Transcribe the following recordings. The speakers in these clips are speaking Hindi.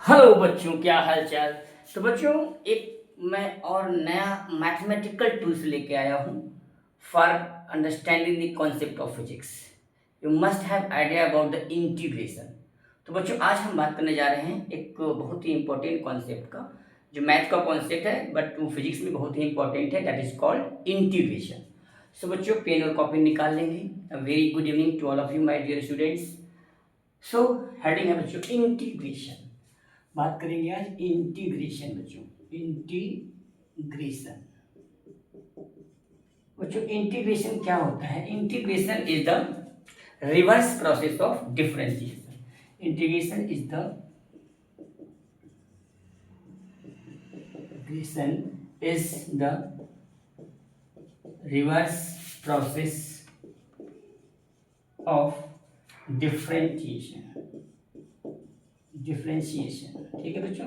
हेलो बच्चों, क्या हाल चाल। तो बच्चों, एक मैं और नया मैथमेटिकल टूल्स लेके आया हूँ for understanding the concept of physics. You must have idea about the integration. तो बच्चों, आज हम बात करने जा रहे हैं एक बहुत ही इंपॉर्टेंट कॉन्सेप्ट का, जो मैथ का कॉन्सेप्ट है बट वो फिजिक्स में बहुत ही इंपॉर्टेंट है, that is called integration. So बच्चों, पेन और कॉपी निकाल लेंगे। Very good evening to all of you my dear students. So heading है बच्चों इंटीग्रेशन। बात करेंगे आज इंटीग्रेशन बच्चों। इंटीग्रेशन बच्चों, इंटीग्रेशन क्या होता है? Integration is the reverse process of differentiation. Integration is the reverse process of differentiation. ठीक है बच्चों।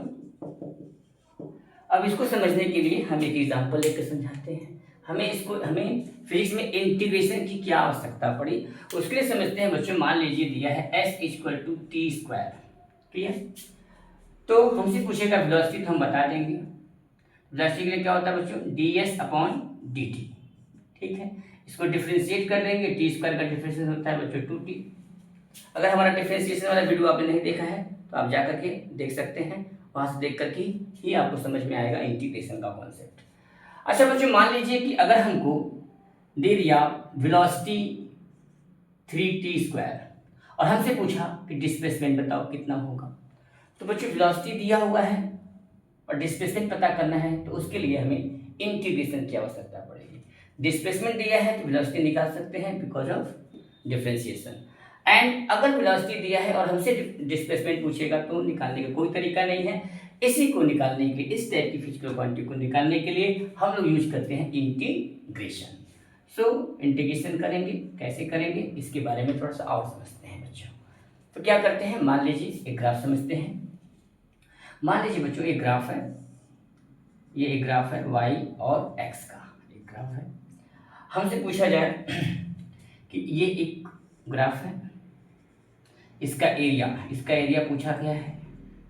अब इसको समझने के लिए हम एक एग्जांपल लेकर समझाते हैं। हमें फिजिक्स में इंटीग्रेशन की क्या आवश्यकता पड़ी, उसके लिए समझते हैं बच्चों। मान लीजिए दिया है s equal to t square, ठीक है। तो हमसे पूछेगा वेलोसिटी, तो हम बता देंगे वेलोसिटी के लिए क्या होता है बच्चों, ds अपॉन dt, ठीक है। इसको डिफ्रेंशिएट कर देंगे, टी स्क्वायर का डिफ्रेंशिएशन होता है बच्चों 2t। अगर हमारा डिफ्रेंशिएशन वाला वीडियो आपने नहीं देखा है तो आप जा करके देख सकते हैं, वहां से देख करके ही आपको समझ में आएगा इंटीग्रेशन का कॉन्सेप्ट। अच्छा बच्चों, मान लीजिए कि अगर हमको दे दिया वेलोसिटी 3t स्क्वायर और हमसे पूछा कि डिस्प्लेसमेंट बताओ कितना होगा। तो बच्चों, वेलोसिटी दिया हुआ है और डिस्प्लेसमेंट पता करना है, तो उसके लिए हमें इंटीग्रेशन की आवश्यकता पड़ेगी। डिस्प्लेसमेंट दिया है तो वेलोसिटी निकाल सकते हैं बिकॉज ऑफ डिफरेंशिएशन। एंड अगर वेलोसिटी दिया है और हमसे डिस्प्लेसमेंट पूछेगा तो निकालने का कोई तरीका नहीं है। इसी को निकालने के लिए, इस टाइप की फिजिकल क्वांटिटी को निकालने के लिए हम लोग यूज करते हैं इंटीग्रेशन। सो इंटीग्रेशन करेंगे, कैसे करेंगे इसके बारे में थोड़ा सा और समझते हैं बच्चों। तो क्या करते हैं, मान लीजिए एक ग्राफ समझते हैं। मान लीजिए बच्चों एक ग्राफ है, ये एक ग्राफ है y और x का एक ग्राफ है। हमसे पूछा जाए कि ये एक ग्राफ है, इसका एरिया पूछा गया है,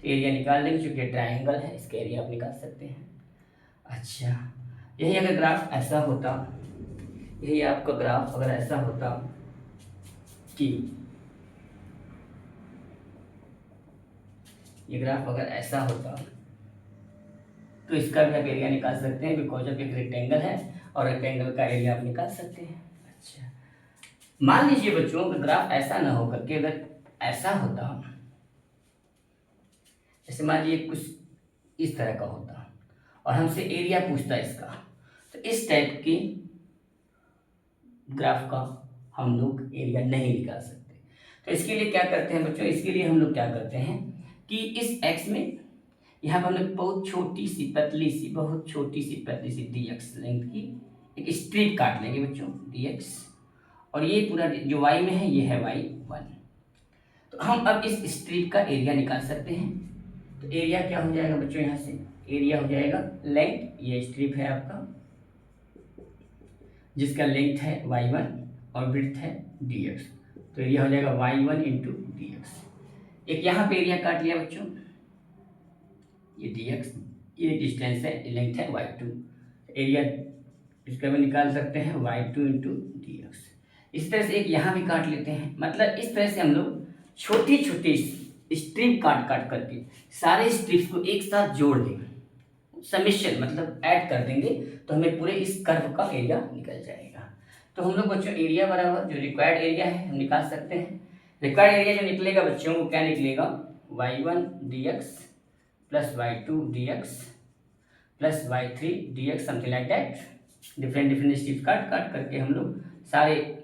तो एरिया निकाल लेंगे। चूंकि ट्रायंगल है, इसका एरिया आप निकाल सकते हैं। अच्छा, यही अगर ग्राफ ऐसा होता, यही आपका ग्राफ अगर ऐसा होता कि ये ग्राफ अगर ऐसा होता तो इसका भी आप एरिया निकाल सकते हैं, बिकॉज ऑफ एक रेक्टेंगल है और रेक्टेंगल का एरिया आप निकाल सकते हैं। अच्छा, मान लीजिए बच्चों कि ग्राफ ऐसा ना हो करके अगर ऐसा होता, जैसे मान लीजिए कुछ इस तरह का होता और हमसे एरिया पूछता इसका, तो इस टाइप की ग्राफ का हम लोग एरिया नहीं निकाल सकते। तो इसके लिए क्या करते हैं बच्चों, इसके लिए हम लोग क्या करते हैं कि इस x में यहाँ पर हम लोग बहुत छोटी सी पतली सी dx लेंथ की एक स्ट्रिप काट लेंगे बच्चों, dx। और ये पूरा जो y में है ये है y1। तो हम अब इस स्ट्रिप का एरिया निकाल सकते हैं। तो एरिया क्या हो जाएगा बच्चों, यहाँ से एरिया हो जाएगा लेंथ, ये स्ट्रिप है आपका जिसका लेंथ है y1 और ब्रेड्थ है dx। तो एरिया हो जाएगा y1 इंटू dx। एक यहाँ पे एरिया काट लिया बच्चों, ये dx, ये डिस्टेंस है, लेंथ है y2। एरिया इसका भी निकाल सकते हैं y2 इंटू dx। इस तरह से एक यहाँ भी काट लेते हैं। मतलब इस तरह से हम लोग छोटी छोटी स्ट्रिप काट काट करके सारे स्ट्रिप्स को एक साथ जोड़ देंगे, समेशन मतलब ऐड कर देंगे, तो हमें पूरे इस कर्व का एरिया निकल जाएगा। तो हम लोग बच्चों एरिया बराबर जो रिक्वायर्ड एरिया है हम निकाल सकते हैं। रिक्वायर्ड एरिया जो निकलेगा बच्चों वो क्या निकलेगा, y1 dx plus y2 dx plus y3 dx, something like that. Different strips काट काट करके हम लोग सारे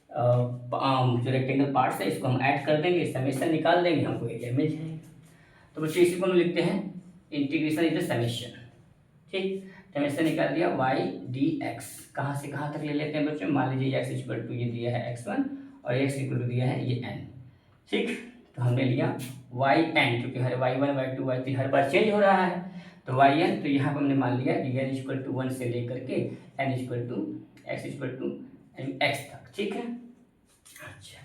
जो रेक्टेंगल पार्ट्स है इसको हम ऐड कर देंगे, समेशन निकाल देंगे, हमको एरिया मिल जाएगा। तो बच्चों इसी को हम लिखते हैं इंटीग्रेशन इज द समेशन। ठीक, समेशन निकाल दिया y dx। कहाँ से कहाँ तक ले लेते हैं बच्चों, मान लीजिए x इक्वल टू ये दिया है x1 और x इक्वल टू दिया है ये n। ठीक, तो हमने लिया yn, क्योंकि हर y1 y2 y3 हर बार चेंज हो रहा है, तो yn। तो यहाँ पर हमने मान लिया कि n इक्वल टू 1 से लेकर के n इक्वल टू x तक। ठीक है। अच्छा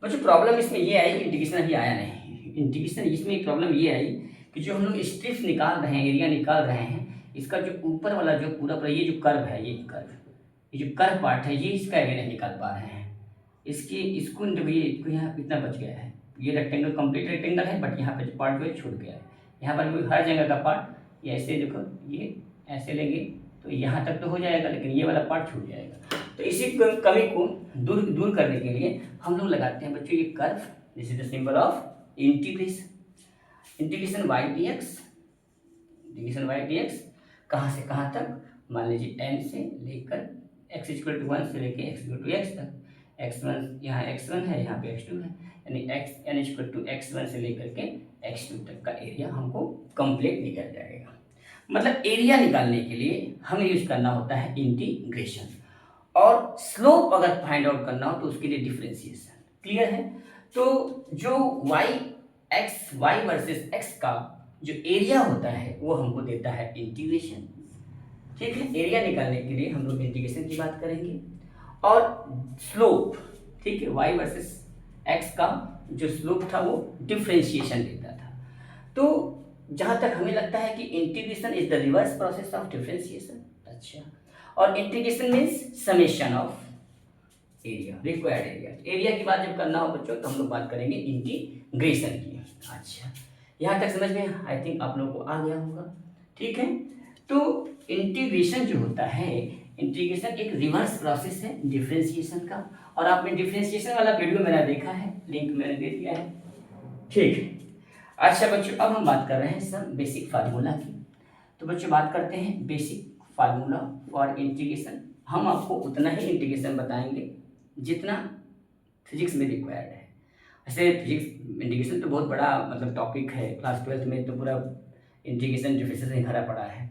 बच्चों, प्रॉब्लम इसमें ये आई, इंटीग्रेशन अभी आया नहीं। इंटीग्रेशन इसमें प्रॉब्लम ये आई कि जो हम लोग स्ट्रिप्स निकाल रहे हैं, एरिया निकाल रहे हैं, इसका जो ऊपर वाला जो पूरा पूरा ये जो कर्व है, ये जो कर्व पार्ट है, ये इसका एरिया नहीं निकाल पा रहे हैं। इसको देखिए, इसको यहाँ इतना बच गया है, ये रेक्टेंगल कंप्लीट रेक्टेंगल है, बट यहाँ पे जो पार्ट जो है छूट गया है। यहाँ पर भी हर जगह का पार्ट ये ऐसे देखो, ये ऐसे लेंगे तो यहाँ तक तो हो जाएगा, लेकिन ये वाला पार्ट छूट जाएगा। तो इसी कमी को दूर करने के लिए हम लोग लगाते हैं बच्चों ये curve. This is the symbol of integration y dx। कहाँ से कहाँ तक, मान लीजिए n से लेकर x = 1 से लेकर x = x तक। x1 यहाँ x1 है, यहाँ पे x2 है, यानी n = x1 से लेकर के x2 तक का एरिया हमको कंप्लीट निकल जाएगा। मतलब एरिया निकालने के लिए हमें यूज करना होता है इंटीग्रेशन, और स्लोप अगर फाइंड आउट करना हो तो उसके लिए डिफरेंशिएशन। क्लियर है? तो जो y वर्सेस x का जो एरिया होता है वो हमको देता है इंटीग्रेशन। ठीक है, एरिया निकालने के लिए हम लोग इंटीग्रेशन की बात करेंगे। और स्लोप, ठीक है, y वर्सेस x का जो स्लोप था वो डिफरेंशिएशन देता था। तो जहाँ तक हमें लगता है कि integration is the reverse process of differentiation. अच्छा, और integration means summation of area, required area. Area की बात जब करना हो बच्चों तो हम लोग बात करेंगे इंटीग्रेशन की। अच्छा, यहाँ तक समझ में आई थिंक आप लोगों को आ गया होगा। ठीक है, तो इंटीग्रेशन जो होता है, इंटीग्रेशन एक रिवर्स प्रोसेस है डिफरेंशिएशन का, और आपने डिफरेंशिएशन वाला वीडियो मेरा देखा है, लिंक मैंने दे दिया है। ठीक है, अच्छा बच्चों, अब हम बात कर रहे हैं सर बेसिक फार्मूला की। तो बच्चों बात करते हैं बेसिक फार्मूला फॉर इंटीग्रेशन। हम आपको उतना ही इंटीग्रेशन बताएंगे जितना फिजिक्स में रिक्वायर्ड है। ऐसे फिजिक्स इंटीग्रेशन तो बहुत बड़ा मतलब टॉपिक है, क्लास 12th में तो पूरा इंटीग्रेशन डिफरेंशिएशन ही भरा पड़ा है।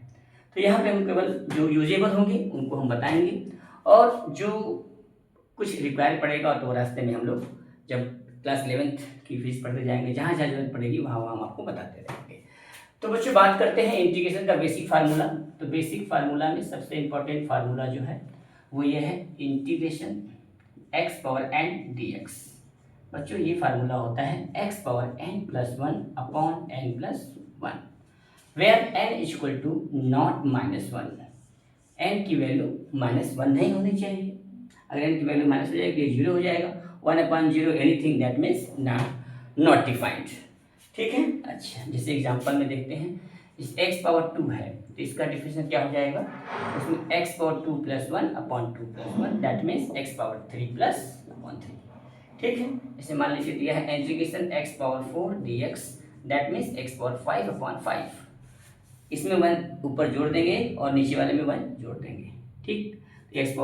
तो यहाँ पे हम केवल जो यूजेबल होंगे उनको हम बताएंगे, और जो कुछ रिक्वायर पड़ेगा तो रास्ते में हम लोग जब क्लास 11th की फीस पढ़ते जाएंगे, जहाँ जहाँ जरूरत पड़ेगी वहाँ वहाँ हम आपको बताते रहेंगे। तो बच्चों बात करते हैं इंटीग्रेशन का बेसिक फार्मूला। तो बेसिक फार्मूला में सबसे इम्पोर्टेंट फार्मूला जो है वो ये है इंटीग्रेशन x⁻n dx। बच्चों ये फार्मूला होता है x⁻n + 1 / n + 1, where n = not -1। n की वैल्यू -1 नहीं होनी चाहिए। अगर n की वैल्यू माइनस हो जाएगी ये 0 हो जाएगा। 1/0 anything that means not defined. ठीक है, अच्छा जैसे एग्जांपल में देखते हैं, इस x⁻2 है तो इसका डिफरेंशिएशन क्या हो जाएगा, उसमें x⁻2 + 1 / 2 + 1 दैट मीन्स x⁻3 + 3। ठीक है, इसे मान लीजिए दिया है integration x⁻4 dx that means x⁻5 / 5। इसमें 1 ऊपर जोड़ देंगे और नीचे वाले में 1 जोड़ देंगे। ठीक, x⁻,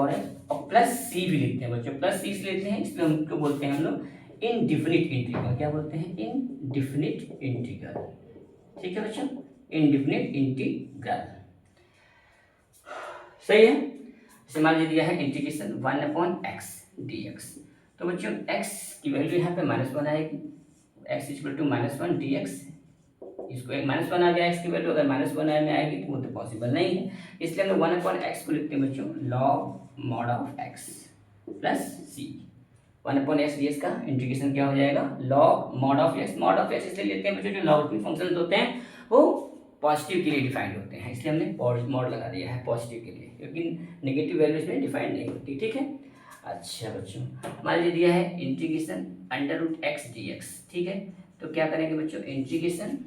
और प्लस c भी लिखते हैं बच्चों, प्लस c से लेते हैं, इसमें हमको बोलते हैं हम लोग इनडिफिनिट इंटीग्रल। क्या बोलते हैं? Indefinite integral. ठीक है बच्चों, इनडिफिनिट इंटीग्रल सही है। इसे मान लीजिए दिया है इंटीग्रेशन 1/x dx। तो बच्चों x की वैल्यू यहाँ पे -1 आएगी, x = -1 dx। इसको एक -1 आ गया x की वैल्यू, अगर -1 में आएगी तो वो तो पॉसिबल नहीं है, इसलिए हम 1/x को लिखते हैं बच्चों log mod of x plus c। 1/x dx का इंटीग्रेशन क्या हो जाएगा, log mod of x। mod of x इसलिए लेते हैं बच्चों जो लॉगरिथमिक फंक्शंस होते हैं वो पॉजिटिव के लिए डिफाइंड होते हैं, इसलिए हमने मॉड लगा दिया है पॉजिटिव के लिए, क्योंकि नेगेटिव वैल्यूज में डिफाइंड नहीं होती। ठीक है, अच्छा बच्चों मान लीजिए दिया है इंटीग्रेशन √x dx। ठीक है, तो क्या करेंगे बच्चों, इंटीग्रेशन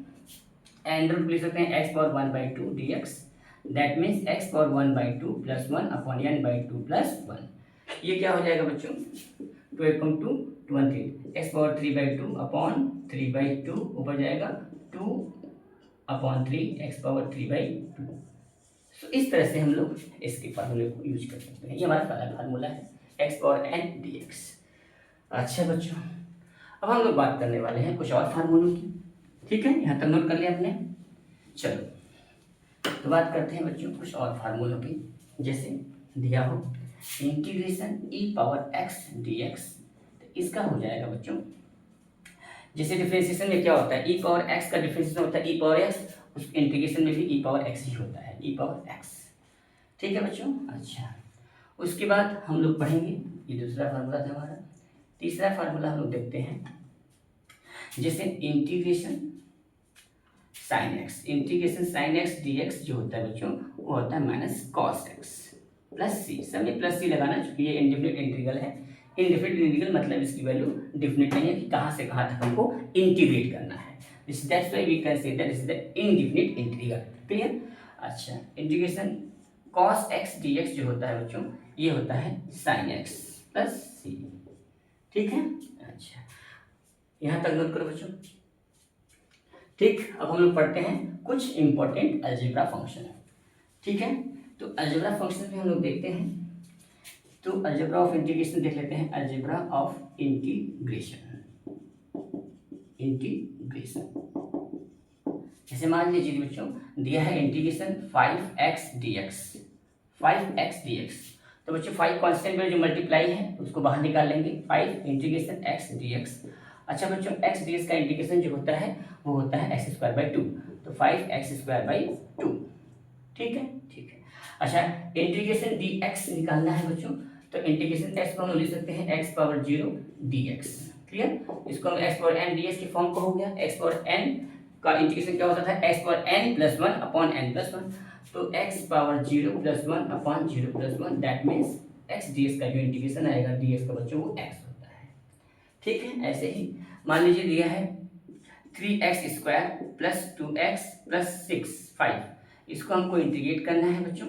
√ लिख सकते हैं x⁻1/2 dx that means x⁻1/2 + 1/n/2 + 1। ये क्या हो जाएगा बच्चों, 2 × 2 = x⁻3/2 / 3/2 ऊपर जाएगा 2/3 x⁻3/2। तो इस तरह से हम लोग इसके फार्मूले को यूज कर सकते हैं। ये हमारा पहला फार्मूला है x⁻n dx। अच्छा बच्चों, अब हम लोग बात करने वाले हैं कुछ और फार्मूलों की। ठीक है, यहाँ तक नोट कर लिया आपने। चलो तो बात करते हैं बच्चों कुछ और फार्मूलों की, जैसे दिया हो इंटीग्रेशन e⁻x dx। तो इसका हो जाएगा बच्चों, जैसे डिफरेंशिएशन में क्या होता है, e⁻x का डिफरेंशिएशन होता है e⁻x, उस इंटीग्रेशन में भी e⁻x ही होता है, e⁻x। ठीक है बच्चों, अच्छा उसके बाद हम लोग पढ़ेंगे, ये दूसरा फार्मूला था हमारा। तीसरा फार्मूला हम लोग देखते हैं, जैसे integration sine x. Integration sine x D x जो होता है बच्चों वो होता है माइनस कॉस एक्स प्लस सी। सब में प्लस सी लगाना चूंकि ये इनडिफिनिट इंटीग्रल है। इनडिफिनिट इंटीग्रल मतलब इसकी वैल्यू डिफिनिट नहीं है कि कहाँ से कहाँ तक हमको इंटीग्रेट करना है। That's why we can say that is the indefinite integral. Clear. अच्छा, इंटीग्रेशन cos x dx जो होता है बच्चों ये होता है sin x प्लस सी। ठीक है। अच्छा, यहाँ तक नोट करो बच्चों। ठीक, अब हम लोग पढ़ते हैं कुछ इंपॉर्टेंट अलजेब्रा फंक्शन। ठीक है, तो अलजेब्रा फंक्शन में हम लोग देखते हैं, तो अलजेब्रा ऑफ इंटीग्रेशन देख लेते हैं। अलजेब्रा ऑफ इंटीग्रेशन, इंटीग्रेशन जैसे मान लीजिए बच्चों दिया है integration 5x dx, 5x dx, तो बच्चों 5 कांस्टेंट में जो मल्टीप्लाई है उसको बाहर निकाल लेंगे, 5 इंटीग्रेशन x dx। अच्छा बच्चों x dx का इंटीग्रेशन जो होता है वो होता है x स्क्वायर बाई 2, तो 5x स्क्वायर बाई 2। ठीक है, ठीक है। अच्छा, इंटीग्रेशन dx निकालना है बच्चों, तो इंटीग्रेशन x को हम लिख सकते हैं x पावर 0 dx। क्लियर। इसको हम x पावर n dx की फॉर्म को हो गया। x पावर n का इंटीग्रेशन क्या होता था, x power n plus 1 upon n plus 1, तो x power 0 plus 1 upon 0 plus 1, that means x dx का जो इंटीग्रेशन आएगा dx का बच्चों वो x होता है। ठीक है। ऐसे ही मान लीजिए दिया है 3x square plus 2x plus 6 5, इसको हमको इंटीग्रेट करना है बच्चों।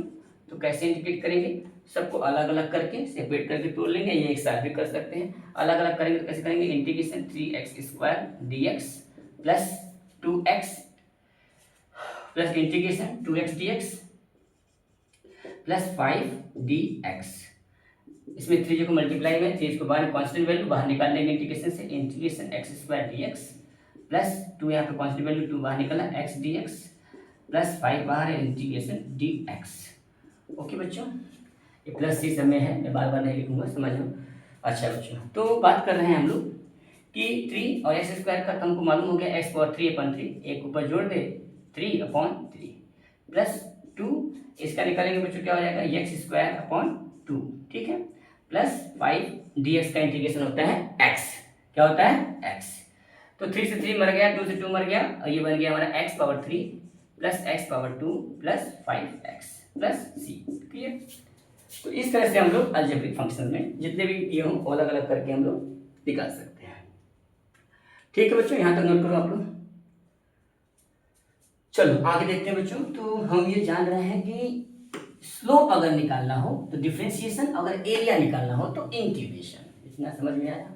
तो कैसे इंटीग्रेट करेंगे, सबको अलग अलग करके सेपरेट करके तोड़ लेंगे, ये एक साथ भी कर सकते हैं। अलग अलग करेंगे तो कैसे करेंगे, integration 3x square dx plus 2x plus integration 2x dx plus 5 dx। इसमें 3 को मल्टीप्लाई में 3 को बाहर कांस्टेंट वैल्यू बाहर निकाल लेंगे इंटीग्रेशन से, integration x square dx plus 2 यहाँ पे कांस्टेंट वैल्यू 2 बाहर निकला x dx प्लस 5 बाहर है इंटीग्रेशन dx। ओके बच्चों, ये प्लस सी समय है, मैं बार बार नहीं लिखूंगा, समझ लो। अच्छा बच्चों, तो बात कर रहे हैं हम लोग कि 3 और एक्स स्क्वायर का हमको मालूम हो गया x पावर 3 अपॉन 3, एक ऊपर जोड़ दे 3 अपॉन 3 प्लस 2, इसका निकालेंगे बच्चों क्या हो जाएगा x स्क्वायर अपॉन 2। ठीक है, प्लस 5 dx का इंटीग्रेशन होता है x, क्या होता है x। तो 3 से 3 मर गया, 2 से 2 मर गया, और ये बन गया हमारा x power 3 plus x power 2 plus 5x plus c। Clear. तो इस तरह से हम लोग अलजेब्रिक फंक्शन में जितने भी ये हों अलग अलग करके हम लोग निकाल सकते हैं। ठीक है बच्चों, यहाँ तक नोट करो आप लोग। चलो आगे देखते हैं बच्चों। तो हम ये जान रहे हैं कि स्लोप अगर निकालना हो तो डिफरेंशिएशन, अगर एरिया निकालना हो तो इंटीग्रेशन। इतना समझ में आया।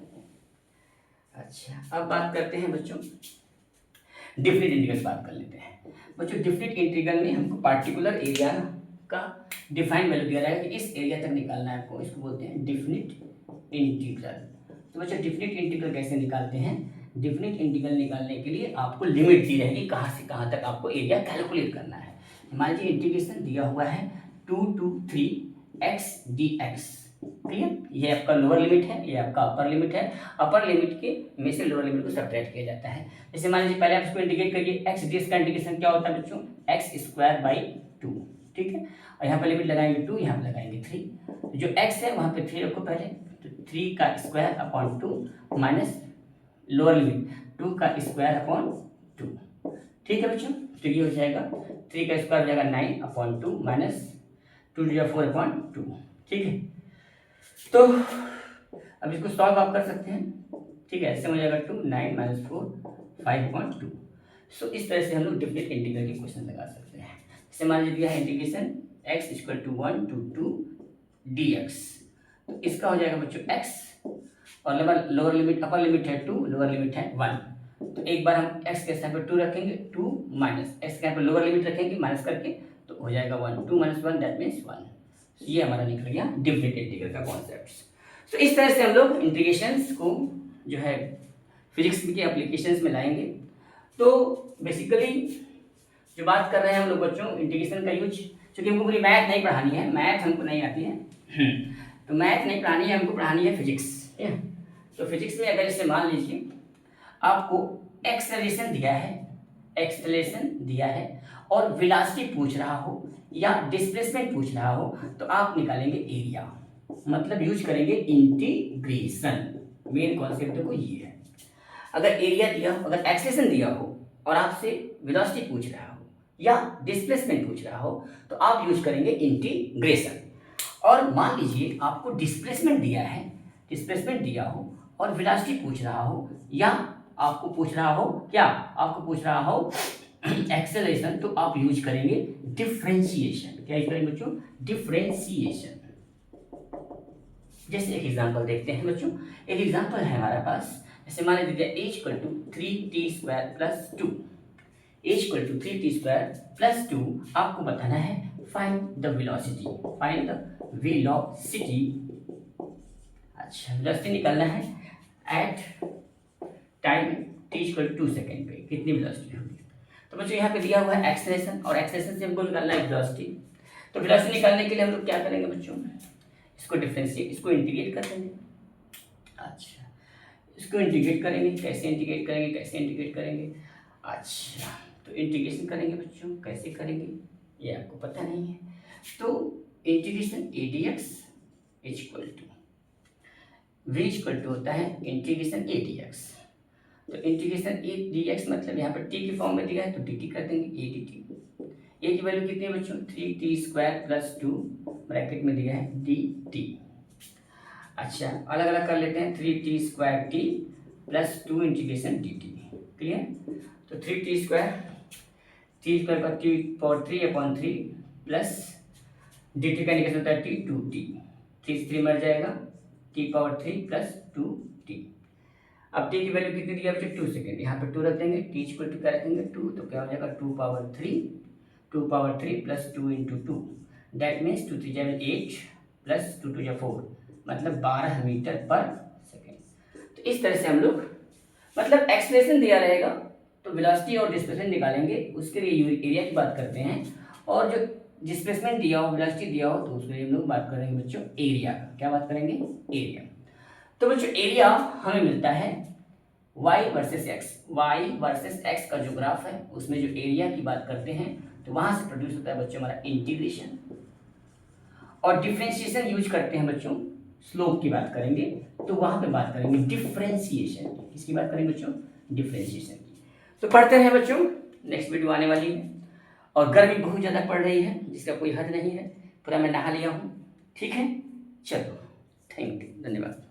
अच्छा, अब बात करते हैं बच्चों डिफरेंट इंटीग्रल बात कर लेते हैं। बच्चों डिफरेंट इंटीग्रल में हमको पार्टिकुलर एरिया का डिफाइंड वैल्यू दिया जाएगा कि इस एरिया तक निकालना है आपको, इसको बोलते हैं डिफिनिट इंटीग्रल। तो बच्चों डिफिनिट इंटीग्रल कैसे निकालते हैं, डिफिनिट इंटीग्रल निकालने के लिए आपको लिमिट दी रहेगी कहाँ से कहाँ तक आपको एरिया कैलकुलेट करना है। मान लीजिए इंटीग्रेशन दिया हुआ है 2 to 3x dx। क्लियर, ये आपका लोअर लिमिट है, ये आपका अपर लिमिट है। अपर लिमिट के में से लोअर लिमिट को सब्ट्रैक्ट किया जाता है। जैसे मान लीजिए पहले आप इसको इंटीग्रेट करिए, x dx का इंटीग्रेशन क्या होता है बच्चों, x स्क्वायर बाई 2। ठीक है, और यहाँ पर लिमिट लगाएंगे 2, यहाँ पर लगाएंगे 3, जो x है वहाँ पे 3 रखो पहले, तो 3 का square upon 2 minus lower limit 2 का स्क्वायर अपॉन 2। ठीक है बच्चों, तो ये हो जाएगा 3 का स्क्वायर हो जाएगा 9 अपॉन 2 माइनस 2 4 अपॉन 2। ठीक है, तो अब इसको सॉल्व आप कर सकते हैं। ठीक है, ऐसे हो जाएगा 2 9 माइनस 4 5 अपॉन 2। सो इस तरह से हम लोग डिफरेंट इंटीग्रल के क्वेश्चन लगा सकते हैं। जैसे मान लीजिए है integration x equal to 1 to 2 dx, तो इसका हो जाएगा बच्चों x, और लोअर लिमिट अपर लिमिट है 2, लोअर लिमिट है 1। तो एक बार हम x के स्थान पर 2 रखेंगे, 2 माइनस x के यहाँ पर लोअर लिमिट रखेंगे माइनस करके, तो हो जाएगा 1, 2 माइनस 1 दैट मीन्स 1। ये हमारा निकल गया डिफरेंट इंटीग्रल का कॉन्सेप्ट। तो इस तरह से हम लोग इंटीग्रेशंस को जो है फिजिक्स के एप्लीकेशंस में लाएंगे। तो बेसिकली जो बात कर रहे हैं हम लोग बच्चों इंटीग्रेशन का यूज, क्योंकि हमको पूरी मैथ नहीं पढ़ानी है, मैथ हमको नहीं आती है, तो मैथ नहीं पढ़ानी है, हमको पढ़ानी है फिजिक्स। तो फिजिक्स में अगर जैसे मान लीजिए आपको एक्सेलरेशन दिया है, एक्सेलरेशन दिया है और वेलोसिटी पूछ रहा हो या डिस्प्लेसमेंट पूछ रहा हो, तो आप निकालेंगे एरिया, मतलब यूज करेंगे इंटीग्रेशन। मेन कॉन्सेप्ट को ये है। अगर एरिया दिया हो, अगर एक्सेलरेशन दिया हो और आपसे वेलोसिटी पूछ रहा हो या डिस्प्लेसमेंट पूछ रहा हो तो आप यूज करेंगे इंटीग्रेशन। और मान लीजिए आपको डिस्प्लेसमेंट दिया हो और वेलोसिटी पूछ रहा हो या आपको पूछ रहा हो एक्सेलरेशन, तो आप यूज करेंगे डिफरेंशिएशन। क्या यूज करेंगे बच्चों? डिफरेंशिएशन। जैसे एक एग्जांपल देखते हैं बच्चों। एक एग्जांपल है हमारे पास, जैसे मान लीजिए a equal to 3t² plus 2, a equal to 3t² plus 2। आपको बताना है फाइंड द वेलोसिटी। अच्छा, वेलोसिटी निकालना है at time t equal to 2 second पे कितनी वेलोसिटी होगी। तो बच्चों यहाँ पे दिया हुआ है एक्सेलरेशन और एक्सेलरेशन से हमको निकालना है वेलोसिटी। तो वेलोसिटी निकालने के लिए हम लोग क्या करेंगे बच्चों? इसको इंटीग्रेट कर देंगे। अच्छा, इसको इंटीग्रेट करेंगे। कैसे इंटीग्रेट करेंगे? अच्छा, तो इंटीग्रेशन करेंगे बच्चों। कैसे करेंगे ये आपको पता नहीं है। तो integration a dx equal to v equal to होता है इंटीग्रेशन a dx। तो इंटीग्रेशन a dx मतलब यहाँ पर t की फॉर्म में दिया है तो dt कर देंगे a dt। a की वैल्यू कितनी है बच्चों? 3t² प्लस 2 ब्रैकेट में दिया है dt। अच्छा, अलग अलग कर लेते हैं। 3t² plus 2 integration dt। Clear? तो 3t² पर t पावर 3/3 प्लस dt का इंटीग्रेशन होता है t 2t। 3 से 3 मर जाएगा, t पावर 3 प्लस 2t। अब t की वैल्यू कितनी दी है बच्चों? 2 सेकेंड। यहाँ पे 2 रख देंगे। t इक्वल टू क्या रखेंगे? 2। तो क्या हो जाएगा? 2 power 3 plus 2 into 2, that means 2 3 8 plus 2 2 4, मतलब 12 मीटर पर सेकेंड। तो इस तरह से हम लोग मतलब एक्सलेशन दिया रहेगा तो वेलोसिटी और डिस्प्लेसमेंट निकालेंगे, उसके लिए एरिया की बात करते हैं। और जो डिस्प्लेसमेंट दिया हो, वेलोसिटी दिया हो, तो उसके लिए हम लोग बात करेंगे बच्चों एरिया का। क्या बात करेंगे? एरिया। तो बच्चों एरिया हमें मिलता है y वर्सेस x का जो ग्राफ है उसमें जो एरिया की बात करते हैं तो वहां से प्रोड्यूस होता है बच्चों हमारा इंटीग्रेशन। और डिफरेंशिएशन यूज करते हैं बच्चों, स्लोप की बात करेंगे तो वहां पे बात करेंगे डिफरेंशिएशन। किसकी बात करेंगे बच्चों? डिफरेंशिएशन की। तो पढ़ते हैं बच्चों, नेक्स्ट वीडियो आने वाली है। और गर्मी बहुत ज़्यादा पड़ रही है जिसका कोई हद नहीं है। पूरा मैं नहा लिया हूँ। ठीक है, चलो, थैंक यू, धन्यवाद।